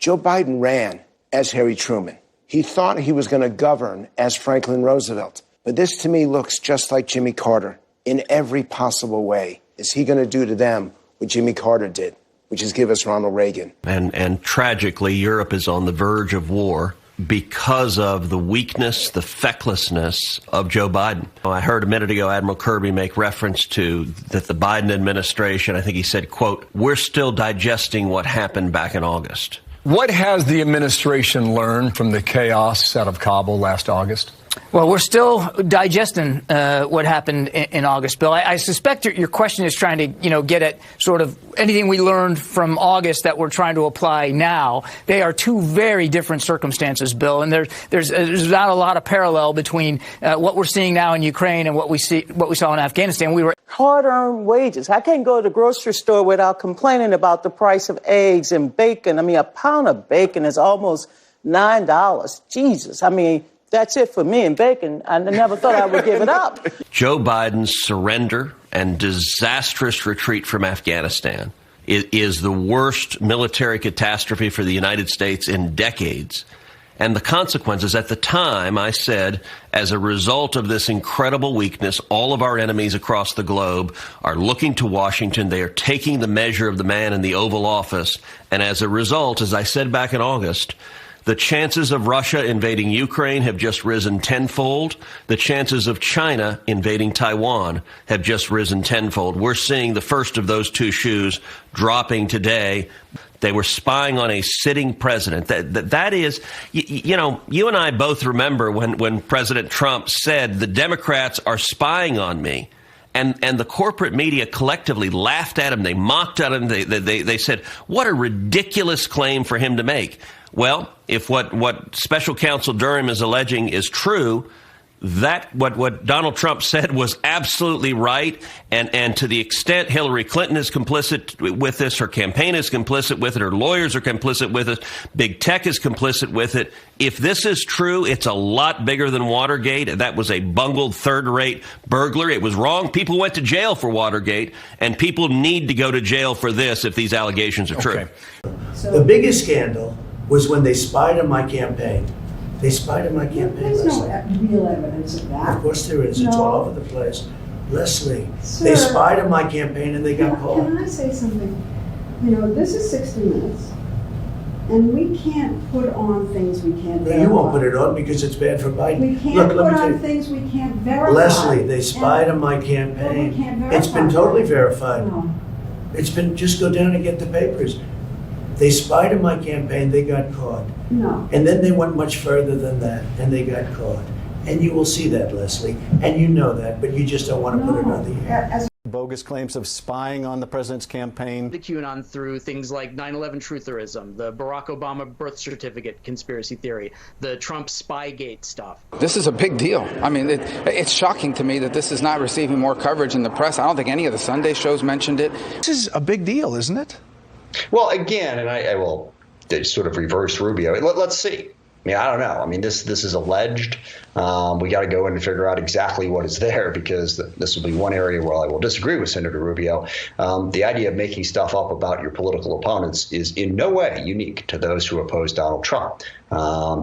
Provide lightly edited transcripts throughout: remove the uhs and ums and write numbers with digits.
Joe Biden ran as Harry Truman. He thought he was going to govern as Franklin Roosevelt. But this, to me, looks just like Jimmy Carter in every possible way. Is he going to do to them what Jimmy Carter did, which is give us Ronald Reagan? And tragically, Europe is on the verge of war because of the weakness, the fecklessness of Joe Biden. I heard a minute ago Admiral Kirby make reference to that the Biden administration, I think he said, quote, "We're still digesting what happened back in August." What has the administration learned from the chaos out of Kabul last August? Well, we're still digesting what happened in August, Bill. I suspect your question is trying to, get at sort of anything we learned from August that we're trying to apply now. They are two very different circumstances, Bill, and there's not a lot of parallel between what we're seeing now in Ukraine and what we saw in Afghanistan. We were hard-earned wages. I can't go to the grocery store without complaining about the price of eggs and bacon. I mean, a pound of bacon is almost $9. Jesus. I mean, that's it for me and bacon. I never thought I would give it up. Joe Biden's surrender and disastrous retreat from Afghanistan is the worst military catastrophe for the United States in decades. And the consequences, at the time, I said, as a result of this incredible weakness, all of our enemies across the globe are looking to Washington. They are taking the measure of the man in the Oval Office. And as a result, as I said back in August, the chances of Russia invading Ukraine have just risen tenfold. The chances of China invading Taiwan have just risen tenfold. We're seeing the first of those two shoes dropping today. They were spying on a sitting president. That is, you and I both remember when President Trump said the Democrats are spying on me. And the corporate media collectively laughed at him. They mocked at him. They said, what a ridiculous claim for him to make. Well, if what Special Counsel Durham is alleging is true, that what Donald Trump said was absolutely right. And to the extent Hillary Clinton is complicit with this, her campaign is complicit with it, her lawyers are complicit with it, big tech is complicit with it. If this is true, it's a lot bigger than Watergate. That was a bungled third-rate burglary. It was wrong. People went to jail for Watergate, and people need to go to jail for this if these allegations are true. The biggest scandal was when they spied on my campaign. They spied on my campaign. There's no real evidence of that. Of course there is. No. It's all over the place. Leslie, Sir, they spied on my campaign and they got caught. Can I say something? This is 60 Minutes, and we can't put on things we can't verify. You won't put it on because it's bad for Biden. We can't put on things we can't verify. Leslie, they spied on my campaign. We can't verify. It's been totally verified. No. It's been, just go down and get the papers. They spied on my campaign, they got caught. No. And then they went much further than that, and they got caught. And you will see that, Leslie, and you know that, but you just don't want to put it on the air. Bogus claims of spying on the president's campaign. The QAnon through things like 9/11 trutherism, the Barack Obama birth certificate conspiracy theory, the Trump Spygate stuff. This is a big deal. I mean, it's shocking to me that this is not receiving more coverage in the press. I don't think any of the Sunday shows mentioned it. This is a big deal, isn't it? Well, again, and I will sort of reverse Rubio. Let's see. I mean, I don't know. I mean, this is alleged. We got to go in and figure out exactly what is there, because this will be one area where I will disagree with Senator Rubio. The idea of making stuff up about your political opponents is in no way unique to those who oppose Donald Trump.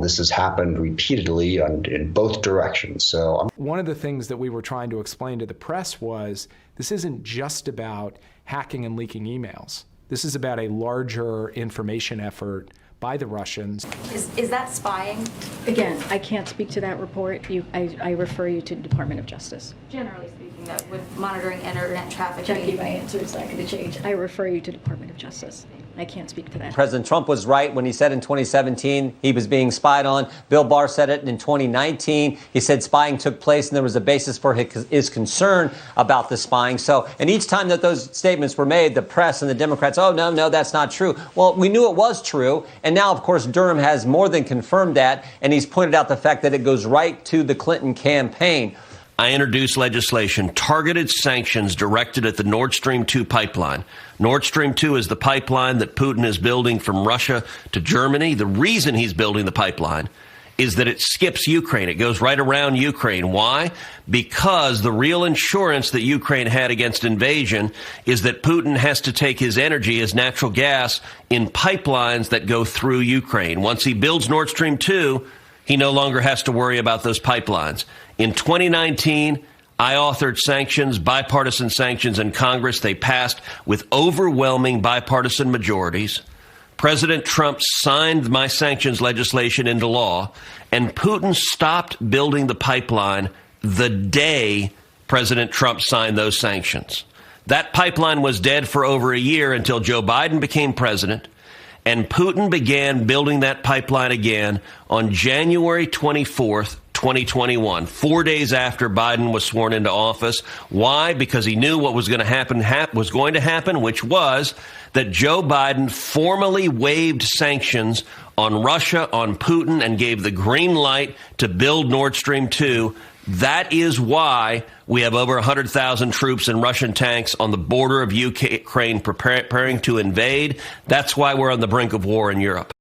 This has happened repeatedly in both directions. So one of the things that we were trying to explain to the press was this isn't just about hacking and leaking emails. This is about a larger information effort by the Russians. Is that spying? Again, I can't speak to that report. I refer you to the Department of Justice. Generally speaking, that with monitoring internet traffic. Jackie, my answer is not going to change. I refer you to the Department of Justice. I can't speak to that. President Trump was right when he said in 2017 he was being spied on. Bill Barr said it in 2019. He said spying took place and there was a basis for his concern about the spying. So, and each time that those statements were made, the press and the Democrats, oh, no, that's not true. Well, we knew it was true. And now, of course, Durham has more than confirmed that. And he's pointed out the fact that it goes right to the Clinton campaign. I introduced legislation, targeted sanctions directed at the Nord Stream 2 pipeline. Nord Stream 2 is the pipeline that Putin is building from Russia to Germany. The reason he's building the pipeline is that it skips Ukraine. It goes right around Ukraine. Why? Because the real insurance that Ukraine had against invasion is that Putin has to take his energy, his natural gas, in pipelines that go through Ukraine. Once he builds Nord Stream 2, he no longer has to worry about those pipelines. In 2019, I authored sanctions, bipartisan sanctions in Congress. They passed with overwhelming bipartisan majorities. President Trump signed my sanctions legislation into law, and Putin stopped building the pipeline the day President Trump signed those sanctions. That pipeline was dead for over a year until Joe Biden became president, and Putin began building that pipeline again on January 24th, 2021, 4 days after Biden was sworn into office. Why? Because he knew what was going to happen, which was that Joe Biden formally waived sanctions on Russia, on Putin, and gave the green light to build Nord Stream 2. That is why we have over 100,000 troops and Russian tanks on the border of Ukraine preparing to invade. That's why we're on the brink of war in Europe.